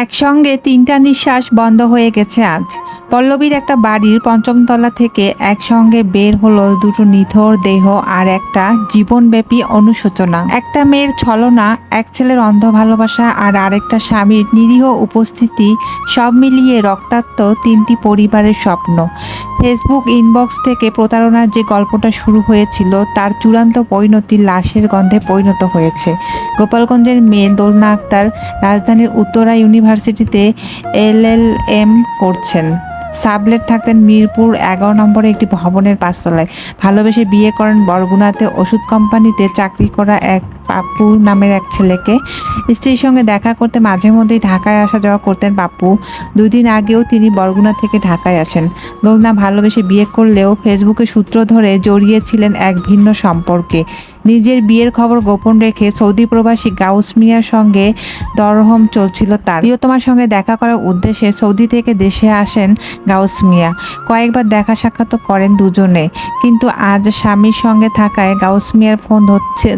একসঙ্গে ৩টা নিঃশ্বাস বন্ধ হয়ে গেছে আজ। পল্লবীর একটা বাড়ির ৫ম তলা থেকে একসঙ্গে বের হলো দুটো নিথর দেহ আর একটা জীবনব্যাপী অনুশোচনা। একটা মেয়ের ছলনা, এক ছেলের অন্ধ ভালোবাসা আর আরেকটা স্বামীর নিরীহ উপস্থিতি, সব মিলিয়ে রক্তাক্ত ৩টি পরিবারের স্বপ্ন। ফেসবুক ইনবক্স থেকে প্রতারণার যে গল্পটা শুরু হয়েছিল তার চূড়ান্ত পরিণতি লাশের গন্ধে পরিণত হয়েছে। গোপালগঞ্জের মেয়ে দোলনা আক্তার রাজধানীর উত্তরা ইউনিভার্সিটিতে LLM করছেন। সাবলেট থাকতেন মিরপুর ১১ নম্বরে একটি ভবনের ৫ তলায়। ভালোবেসে বিয়ে করেন বরগুনাতে ওষুধ কোম্পানিতে চাকরি করা এক পাপ্পু নামের এক ছেলেকে। স্ত্রীর সঙ্গে দেখা করতে মাঝে মধ্যেই ঢাকায় আসা যাওয়া করতেন পাপ্পু। ২ দিন আগেও তিনি বরগুনা থেকে ঢাকায় আসেন। দোলনা ভালোবেসে বিয়ে করলেও ফেসবুকে সূত্র ধরে জড়িয়েছিলেন এক ভিন্ন সম্পর্কে। নিজের বিয়ের খবর গোপন রেখে সৌদি প্রবাসী গাউস মিয়ার সঙ্গে দরহম চলছিল তার। প্রিয়তমার সঙ্গে দেখা করার উদ্দেশ্যে সৌদি থেকে দেশে আসেন গাউস মিয়া। কয়েকবার দেখা সাক্ষাৎ করেন দুজনে, কিন্তু আজ স্বামীর সঙ্গে থাকায় গাউস মিয়ার ফোন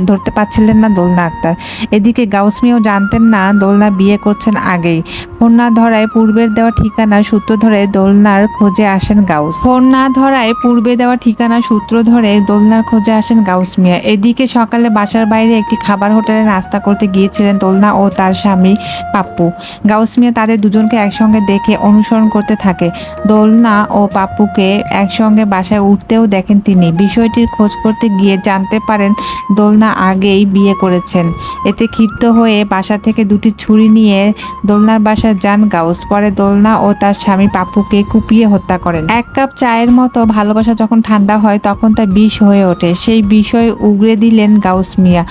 ধরতে পারছিলেন না দোলনা আক্তার। এদিকে গাউস মিয়াও জানতেন না দোলনা বিয়ে করছেন আগেই। ফোন না ধরায় পূর্বের দেওয়া ঠিকানার সূত্র ধরে দোলনার খোঁজে আসেন গাউস মিয়া। এদিকে সকালে বাসার বাইরে একটি খাবার হোটেলে নাস্তা করতে গিয়েছিলেন দোলনা ও তার স্বামী পাপ্পু। গাউস মিয়া তাদের দুজনকে একসঙ্গে দেখে অনুসরণ করতে থাকে। দোলনা ও পাপ্পুকে একসঙ্গে বাসায় উঠতেও দেখেন তিনি। বিষয়টির খোঁজ করতে গিয়ে জানতে পারেন দোলনা আগেই বিয়ে করেছেন। এতে ক্ষিপ্ত হয়ে বাসা থেকে 2টি ছুরি নিয়ে দোলনার বাসায় যান গাউস। পরে দোলনা ও তার স্বামী পাপ্পুকে কুপিয়ে হত্যা করেন। 1 কাপ চায়ের মতো ভালোবাসা যখন ঠান্ডা হয় তখন তা বিষ হয়ে ওঠে। সেই বিষয় উগরে দিলেন গাউস মিয়া।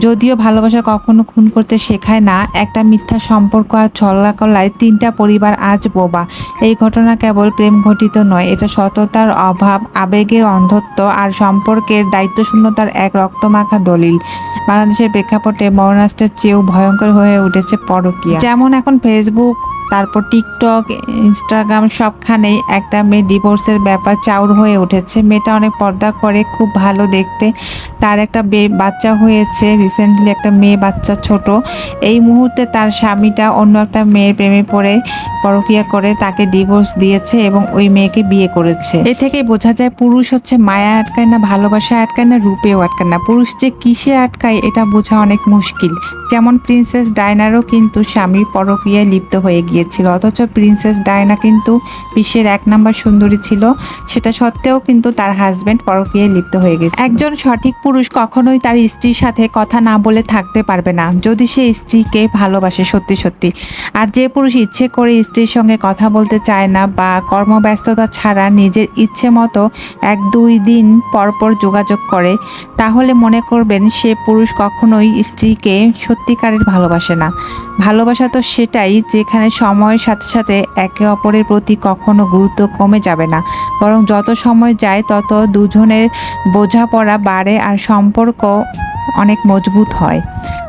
যদিও ভালোবাসা কখনো খুন করতে শেখায় না, একটা মিথ্যা সম্পর্ক আর ছলনাকলায় 3টা পরিবার আজ বোবা। এই ঘটনা কেবল প্রেম ঘটিত নয়, এটা সততার অভাব, আবেগের অন্ধত্ব আর সম্পর্কের দায়িত্বশূন্যতার এক রক্তমাখা দলিল। বাংলাদেশের প্রেক্ষাপটে মরণাস্ত্রের চেয়েও ভয়ঙ্কর হয়ে উঠেছে পরকীয়া। যেমন এখন ফেসবুক, তারপর টিকটক, ইনস্টাগ্রাম, সবখানেই একটা মেয়ে ডিভোর্সের ব্যাপার চাউর হয়ে উঠেছে। মেয়েটা অনেক পর্দা করে, খুব ভালো দেখতে, তার একটা বাচ্চা হয়েছে রিসেন্টলি, একটা মেয়ে বাচ্চা ছোট। এই মুহূর্তে তার স্বামীটা অন্য একটা মেয়ের প্রেমে পড়ে পরকীয়া করে তাকে ডিভোর্স দিয়েছে এবং ওই মেয়েকে বিয়ে করেছে। এ থেকে বোঝা যায় পুরুষ হচ্ছে মায়া আটকায় না, ভালোবাসা আটকায় না, রূপেও আটকায় না। পুরুষ যে কিসে আটকায় এটা বোঝা অনেক মুশকিল। যেমন প্রিন্সেস ডায়নারও কিন্তু স্বামীর পরকীয়ায় লিপ্ত হয়ে গিয়েছিল, অথচ প্রিন্সেস ডায়না কিন্তু বিশ্বের 1 নম্বর সুন্দরী ছিল। সেটা সত্ত্বেও কিন্তু তার হাজবেন্ড পরকীয়ায় লিপ্ত হয়ে গেছে। একজন সঠিক পুরুষ কখনোই তার স্ত্রীর সাথে কথা না বলে থাকতে পারবে না, যদি সে স্ত্রীকে ভালোবাসে সত্যি সত্যি। আর যে পুরুষ ইচ্ছে করে স্ত্রীর সঙ্গে কথা বলতে চায় না বা কর্মব্যস্ততা ছাড়া নিজের ইচ্ছে মতো 1-2 দিন পরপর যোগাযোগ করে, তাহলে মনে করবেন সে পুরুষ কখনোই স্ত্রীকে সত্যিকারের ভালোবাসে না। ভালোবাসা তো সেটাই যেখানে সময়ের সাথে সাথে একে অপরের প্রতি কখনো গুরুত্ব কমে যাবে না, বরং যত সময় যায় তত দুজনের বোঝাপড়া বাড়ে আর সম্পর্ক অনেক মজবুত হয়।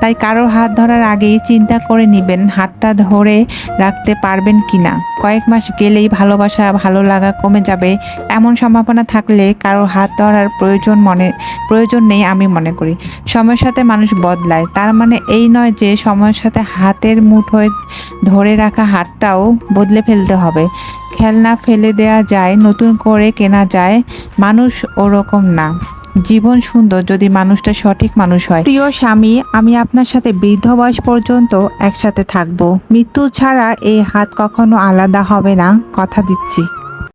তাই কারোর হাত ধরার আগেই চিন্তা করে নেবেন হাতটা ধরে রাখতে পারবেন কিনা। কয়েক মাস গেলেই ভালোবাসা, ভালো লাগা কমে যাবে এমন সম্ভাবনা থাকলে কারোর হাত ধরার প্রয়োজন নেই আমি মনে করি। সময়ের সাথে মানুষ বদলায়, তার মানে এই নয় যে সময়ের সাথে হাতের মুঠোয় ধরে রাখা হাতটাও বদলে ফেলতে হবে। খেলনা ফেলে দেয়া যায়, নতুন করে কেনা যায়, মানুষ ওরকম না। জীবন সুন্দর যদি মানুষটা সঠিক মানুষ হয়। প্রিয় স্বামী, আমি আপনার সাথে বৃদ্ধ বয়স পর্যন্ত একসাথে থাকবো। মৃত্যু ছাড়া এই হাত কখনো আলাদা হবে না, কথা দিচ্ছি।